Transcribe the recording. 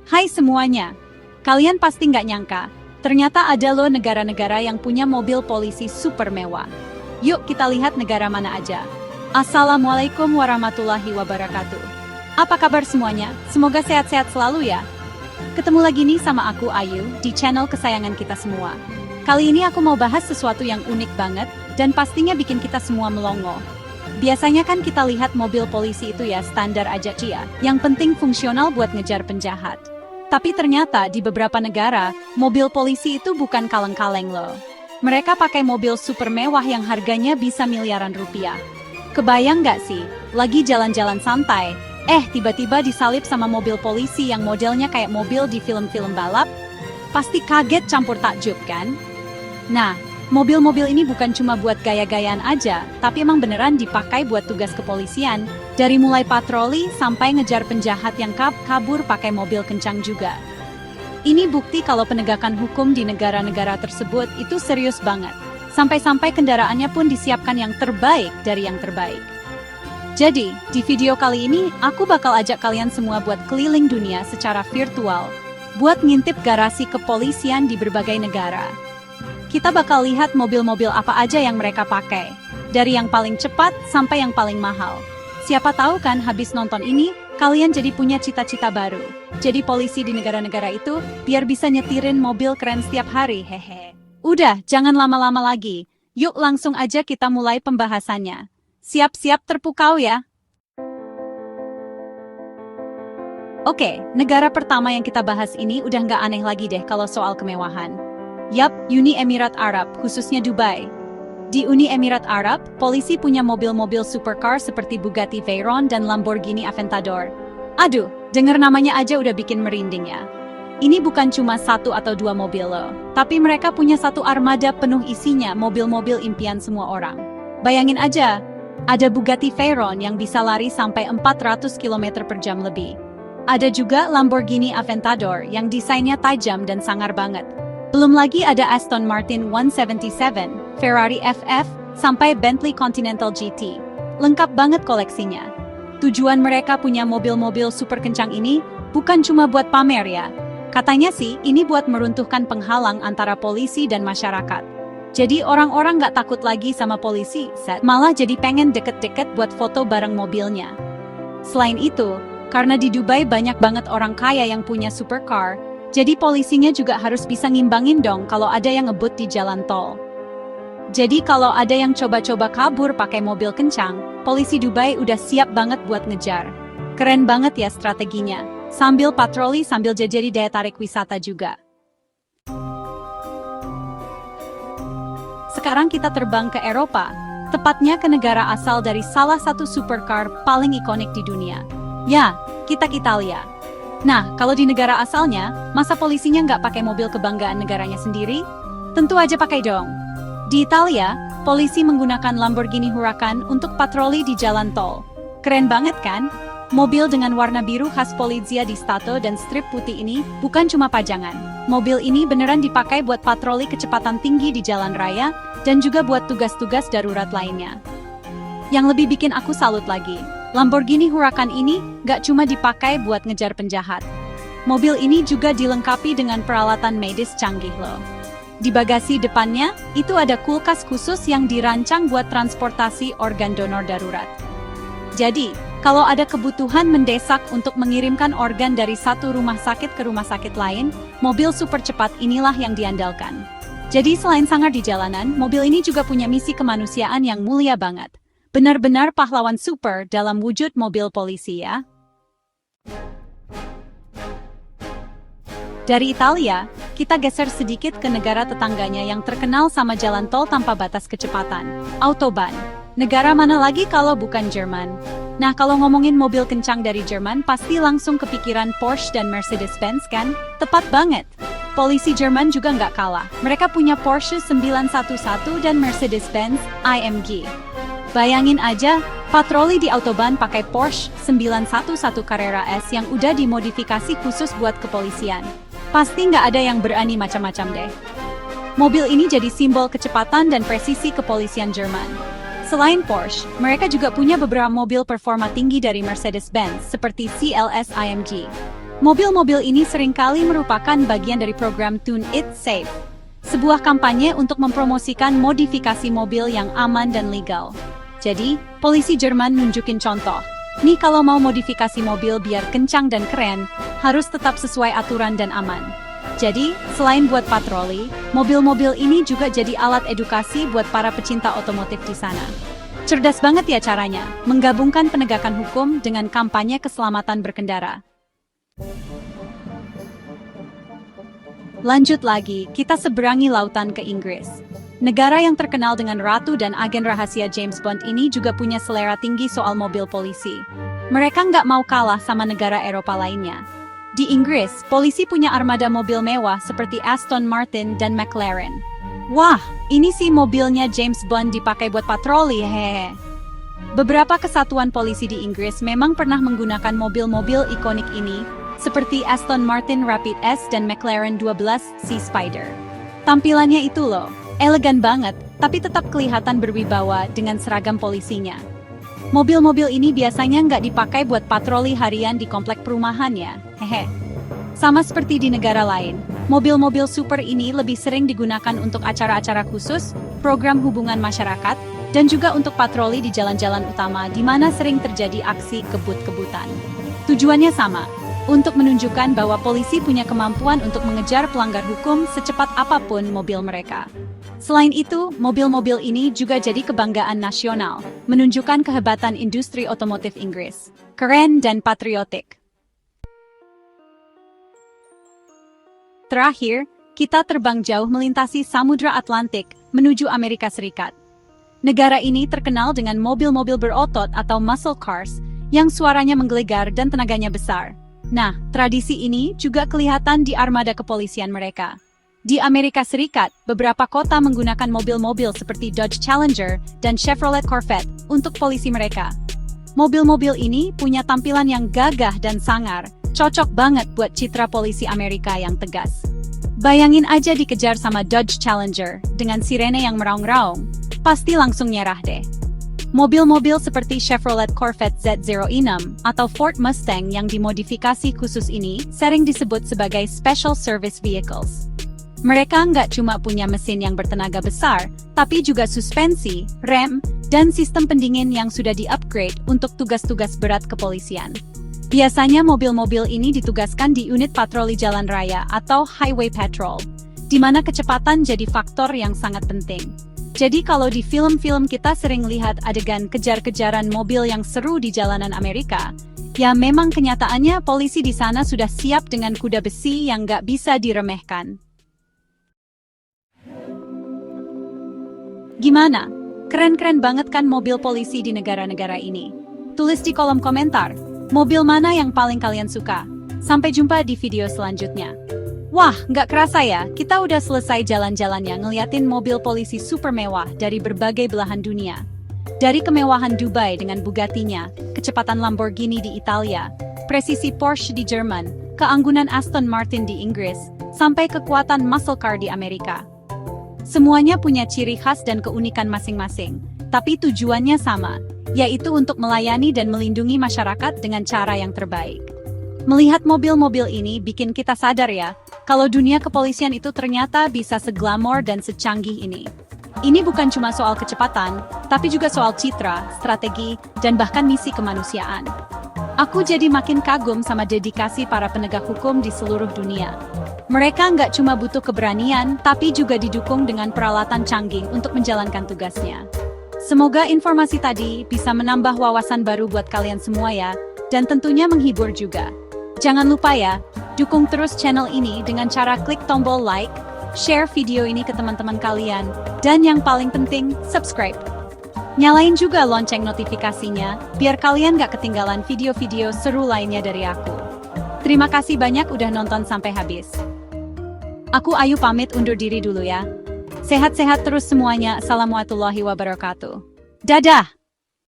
Hai semuanya, kalian pasti nggak nyangka, ternyata ada loh negara-negara yang punya mobil polisi super mewah. Yuk kita lihat negara mana aja. Assalamualaikum warahmatullahi wabarakatuh. Apa kabar semuanya? Semoga sehat-sehat selalu ya. Ketemu lagi nih sama aku Ayu, di channel kesayangan kita semua. Kali ini aku mau bahas sesuatu yang unik banget, dan pastinya bikin kita semua melongo. Biasanya kan kita lihat mobil polisi itu ya standar aja cia, yang penting fungsional buat ngejar penjahat. Tapi ternyata di beberapa negara, mobil polisi itu bukan kaleng-kaleng loh. Mereka pakai mobil super mewah yang harganya bisa miliaran rupiah. Kebayang nggak sih, lagi jalan-jalan santai, tiba-tiba disalip sama mobil polisi yang modelnya kayak mobil di film-film balap? Pasti kaget campur takjub kan? Nah, mobil-mobil ini bukan cuma buat gaya-gayaan aja, tapi emang beneran dipakai buat tugas kepolisian, dari mulai patroli sampai ngejar penjahat yang kabur pakai mobil kencang juga. Ini bukti kalau penegakan hukum di negara-negara tersebut itu serius banget. Sampai-sampai kendaraannya pun disiapkan yang terbaik dari yang terbaik. Jadi, di video kali ini, aku bakal ajak kalian semua buat keliling dunia secara virtual, buat ngintip garasi kepolisian di berbagai negara. Kita bakal lihat mobil-mobil apa aja yang mereka pakai, dari yang paling cepat sampai yang paling mahal. Siapa tahu kan habis nonton ini, kalian jadi punya cita-cita baru. Jadi polisi di negara-negara itu, biar bisa nyetirin mobil keren setiap hari, hehe. Udah, jangan lama-lama lagi. Yuk langsung aja kita mulai pembahasannya. Siap-siap terpukau ya. Oke, negara pertama yang kita bahas ini udah nggak aneh lagi deh kalau soal kemewahan. Yap, Uni Emirat Arab, khususnya Dubai. Di Uni Emirat Arab, polisi punya mobil-mobil supercar seperti Bugatti Veyron dan Lamborghini Aventador. Aduh, denger namanya aja udah bikin merinding ya. Ini bukan cuma satu atau dua mobil loh, tapi mereka punya satu armada penuh isinya mobil-mobil impian semua orang. Bayangin aja, ada Bugatti Veyron yang bisa lari sampai 400 km per jam lebih. Ada juga Lamborghini Aventador yang desainnya tajam dan sangar banget. Belum lagi ada Aston Martin 177, Ferrari FF, sampai Bentley Continental GT. Lengkap banget koleksinya. Tujuan mereka punya mobil-mobil super kencang ini bukan cuma buat pamer ya. Katanya sih, ini buat meruntuhkan penghalang antara polisi dan masyarakat. Jadi orang-orang nggak takut lagi sama polisi, malah jadi pengen deket-deket buat foto bareng mobilnya. Selain itu, karena di Dubai banyak banget orang kaya yang punya supercar, jadi polisinya juga harus bisa ngimbangin dong kalau ada yang ngebut di jalan tol. Jadi kalau ada yang coba-coba kabur pakai mobil kencang, polisi Dubai udah siap banget buat ngejar. Keren banget ya strateginya. Sambil patroli sambil jadi daya tarik wisata juga. Sekarang kita terbang ke Eropa, tepatnya ke negara asal dari salah satu supercar paling ikonik di dunia. Ya, kita Italia. Nah, kalau di negara asalnya, masa polisinya nggak pakai mobil kebanggaan negaranya sendiri? Tentu aja pakai dong. Di Italia, polisi menggunakan Lamborghini Huracan untuk patroli di jalan tol. Keren banget kan? Mobil dengan warna biru khas Polizia di Stato dan strip putih ini bukan cuma pajangan. Mobil ini beneran dipakai buat patroli kecepatan tinggi di jalan raya dan juga buat tugas-tugas darurat lainnya. Yang lebih bikin aku salut lagi, Lamborghini Huracan ini gak cuma dipakai buat ngejar penjahat. Mobil ini juga dilengkapi dengan peralatan medis canggih loh. Di bagasi depannya, itu ada kulkas khusus yang dirancang buat transportasi organ donor darurat. Jadi, kalau ada kebutuhan mendesak untuk mengirimkan organ dari satu rumah sakit ke rumah sakit lain, mobil super cepat inilah yang diandalkan. Jadi selain sangar di jalanan, mobil ini juga punya misi kemanusiaan yang mulia banget. Benar-benar pahlawan super dalam wujud mobil polisi ya. Dari Italia, kita geser sedikit ke negara tetangganya yang terkenal sama jalan tol tanpa batas kecepatan, Autobahn. Negara mana lagi kalau bukan Jerman? Nah, kalau ngomongin mobil kencang dari Jerman, pasti langsung kepikiran Porsche dan Mercedes-Benz kan? Tepat banget. Polisi Jerman juga nggak kalah. Mereka punya Porsche 911 dan Mercedes-Benz AMG. Bayangin aja, patroli di Autobahn pakai Porsche 911 Carrera S yang udah dimodifikasi khusus buat kepolisian. Pasti nggak ada yang berani macam-macam deh. Mobil ini jadi simbol kecepatan dan presisi kepolisian Jerman. Selain Porsche, mereka juga punya beberapa mobil performa tinggi dari Mercedes-Benz seperti CLS AMG. Mobil-mobil ini seringkali merupakan bagian dari program Tune It Safe, sebuah kampanye untuk mempromosikan modifikasi mobil yang aman dan legal. Jadi, polisi Jerman nunjukin contoh. Nih kalau mau modifikasi mobil biar kencang dan keren, harus tetap sesuai aturan dan aman. Jadi, selain buat patroli, mobil-mobil ini juga jadi alat edukasi buat para pecinta otomotif di sana. Cerdas banget ya caranya, menggabungkan penegakan hukum dengan kampanye keselamatan berkendara. Lanjut lagi, kita seberangi lautan ke Inggris. Negara yang terkenal dengan ratu dan agen rahasia James Bond ini juga punya selera tinggi soal mobil polisi. Mereka nggak mau kalah sama negara Eropa lainnya. Di Inggris, polisi punya armada mobil mewah seperti Aston Martin dan McLaren. Wah, ini sih mobilnya James Bond dipakai buat patroli, hehehe. Beberapa kesatuan polisi di Inggris memang pernah menggunakan mobil-mobil ikonik ini, seperti Aston Martin Rapid S dan McLaren 12 Sea Spider. Tampilannya itu loh, elegan banget, tapi tetap kelihatan berwibawa dengan seragam polisinya. Mobil-mobil ini biasanya nggak dipakai buat patroli harian di komplek perumahan ya, hehe. Sama seperti di negara lain, mobil-mobil super ini lebih sering digunakan untuk acara-acara khusus, program hubungan masyarakat, dan juga untuk patroli di jalan-jalan utama di mana sering terjadi aksi kebut-kebutan. Tujuannya sama, untuk menunjukkan bahwa polisi punya kemampuan untuk mengejar pelanggar hukum secepat apapun mobil mereka. Selain itu, mobil-mobil ini juga jadi kebanggaan nasional, menunjukkan kehebatan industri otomotif Inggris. Keren dan patriotik. Terakhir, kita terbang jauh melintasi Samudra Atlantik menuju Amerika Serikat. Negara ini terkenal dengan mobil-mobil berotot atau muscle cars yang suaranya menggelegar dan tenaganya besar. Nah, tradisi ini juga kelihatan di armada kepolisian mereka. Di Amerika Serikat, beberapa kota menggunakan mobil-mobil seperti Dodge Challenger dan Chevrolet Corvette untuk polisi mereka. Mobil-mobil ini punya tampilan yang gagah dan sangar, cocok banget buat citra polisi Amerika yang tegas. Bayangin aja dikejar sama Dodge Challenger dengan sirene yang meraung-raung, pasti langsung nyerah deh. Mobil-mobil seperti Chevrolet Corvette Z06 atau Ford Mustang yang dimodifikasi khusus ini sering disebut sebagai Special Service Vehicles. Mereka nggak cuma punya mesin yang bertenaga besar, tapi juga suspensi, rem, dan sistem pendingin yang sudah di-upgrade untuk tugas-tugas berat kepolisian. Biasanya mobil-mobil ini ditugaskan di unit patroli jalan raya atau highway patrol, di mana kecepatan jadi faktor yang sangat penting. Jadi kalau di film-film kita sering lihat adegan kejar-kejaran mobil yang seru di jalanan Amerika, ya memang kenyataannya polisi di sana sudah siap dengan kuda besi yang nggak bisa diremehkan. Gimana? Keren-keren banget kan mobil polisi di negara-negara ini? Tulis di kolom komentar, mobil mana yang paling kalian suka? Sampai jumpa di video selanjutnya. Wah, nggak kerasa ya, kita udah selesai jalan-jalannya ngeliatin mobil polisi super mewah dari berbagai belahan dunia. Dari kemewahan Dubai dengan Bugatti-nya, kecepatan Lamborghini di Italia, presisi Porsche di Jerman, keanggunan Aston Martin di Inggris, sampai kekuatan muscle car di Amerika. Semuanya punya ciri khas dan keunikan masing-masing, tapi tujuannya sama, yaitu untuk melayani dan melindungi masyarakat dengan cara yang terbaik. Melihat mobil-mobil ini bikin kita sadar ya, kalau dunia kepolisian itu ternyata bisa seglamor dan secanggih ini. Ini bukan cuma soal kecepatan, tapi juga soal citra, strategi, dan bahkan misi kemanusiaan. Aku jadi makin kagum sama dedikasi para penegak hukum di seluruh dunia. Mereka nggak cuma butuh keberanian, tapi juga didukung dengan peralatan canggih untuk menjalankan tugasnya. Semoga informasi tadi bisa menambah wawasan baru buat kalian semua ya, dan tentunya menghibur juga. Jangan lupa ya, dukung terus channel ini dengan cara klik tombol like, share video ini ke teman-teman kalian, dan yang paling penting, subscribe. Nyalain juga lonceng notifikasinya, biar kalian gak ketinggalan video-video seru lainnya dari aku. Terima kasih banyak udah nonton sampai habis. Aku Ayu pamit undur diri dulu ya. Sehat-sehat terus semuanya, assalamualaikum warahmatullahi wabarakatuh. Dadah!